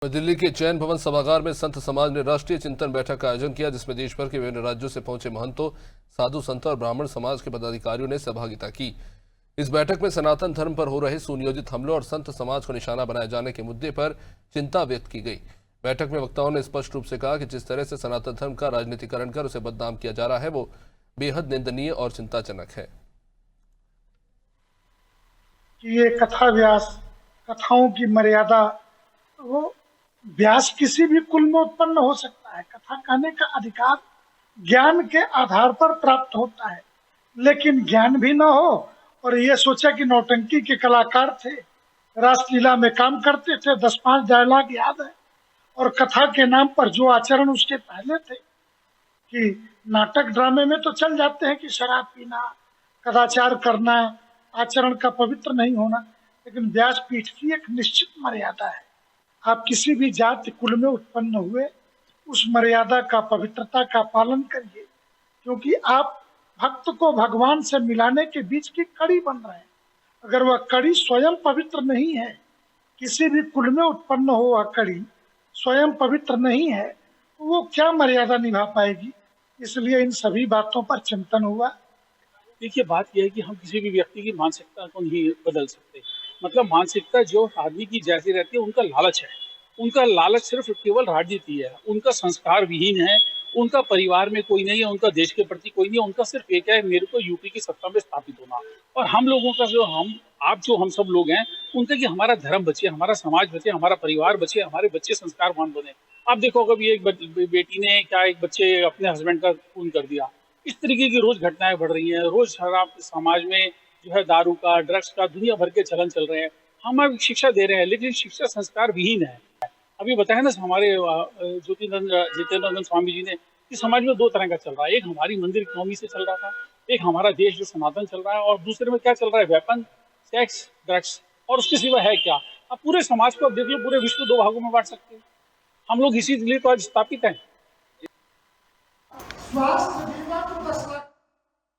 दिल्ली के जैन भवन सभागार में संत समाज ने राष्ट्रीय चिंतन बैठक का आयोजन किया, जिसमें देश भर के विभिन्न राज्यों से पहुंचे महंतों, साधु संतों और ब्राह्मण समाज के पदाधिकारियों ने सहभागिता की। इस बैठक में सनातन धर्म पर हो रहे सुनियोजित हमलों और संत समाज को निशाना बनाए जाने के मुद्दे पर चिंता व्यक्त की गई। बैठक में वक्ताओं ने स्पष्ट रूप से कहा कि जिस तरह से सनातन धर्म का राजनीतिकरण कर उसे बदनाम किया जा रहा है, वो बेहद निंदनीय और चिंताजनक है। ये कथा व्यास, कथाओं की मर्यादा, वो व्यास किसी भी कुल में उत्पन्न हो सकता है। कथा कहने का अधिकार ज्ञान के आधार पर प्राप्त होता है, लेकिन ज्ञान भी ना हो और ये सोचा कि नौटंकी के कलाकार थे, रासलीला में काम करते थे, 10-5 डायलॉग याद है, और कथा के नाम पर जो आचरण उसके पहले थे कि नाटक ड्रामे में तो चल जाते हैं कि शराब पीना, कदाचार करना, आचरण का पवित्र नहीं होना, लेकिन व्यासपीठ की एक निश्चित मर्यादा है। आप किसी भी जाति कुल में उत्पन्न हुए, उस मर्यादा का, पवित्रता का पालन करिए, क्योंकि आप भक्त को भगवान से मिलाने के बीच की कड़ी बन रहे हैं। अगर वह कड़ी स्वयं पवित्र नहीं है, किसी भी कुल में उत्पन्न हो वह कड़ी स्वयं पवित्र नहीं है, तो वो क्या मर्यादा निभा पाएगी। इसलिए इन सभी बातों पर चिंतन हुआ। देखिए, बात यह है कि हम किसी भी व्यक्ति की मानसिकता को नहीं बदल सकते। मतलब मानसिकता जो आदमी की जैसी रहती है, उनका लालच है। उनका लालच सिर्फ केवल राजनीति है। उनका संस्कार विहीन है, उनका परिवार में कोई नहीं है, उनका देश के प्रति कोई नहीं है। उनका सिर्फ एक है, मेरे को यूपी की सत्ता में स्थापित होना। और हम लोगों का जो हम सब लोग हैं, उनका कि हमारा धर्म बचे, हमारा समाज बचे, हमारा परिवार बचे, हमारे बच्चे संस्कारवान बने। आप देखो, कभी एक बेटी ने क्या एक बच्चे अपने हस्बैंड का खून कर दिया। इस तरीके की रोज घटनाएं बढ़ रही हैं। रोज शराब समाज में जो है, दारू का, ड्रग्स का, दुनिया भर के चलन चल रहे हैं। हम अब शिक्षा दे रहे हैं, लेकिन शिक्षा संस्कार विहीन है। अभी बताया ना हमारे जितेंद्र स्वामी जी ने कि समाज में 2 तरह का चल रहा है। एक हमारी मंदिर इकोनॉमी से चल रहा था, एक हमारा देश जो सनातन चल रहा है, और दूसरे में क्या चल रहा है, वेपन, सेक्स, ड्रग्स, और उसके सिवा है क्या। अब पूरे समाज को अब देख लो, पूरे विश्व 2 भागों में बांट सकते हैं हम लोग। इसीलिए तो आज स्थापित है। स्वास्थ्य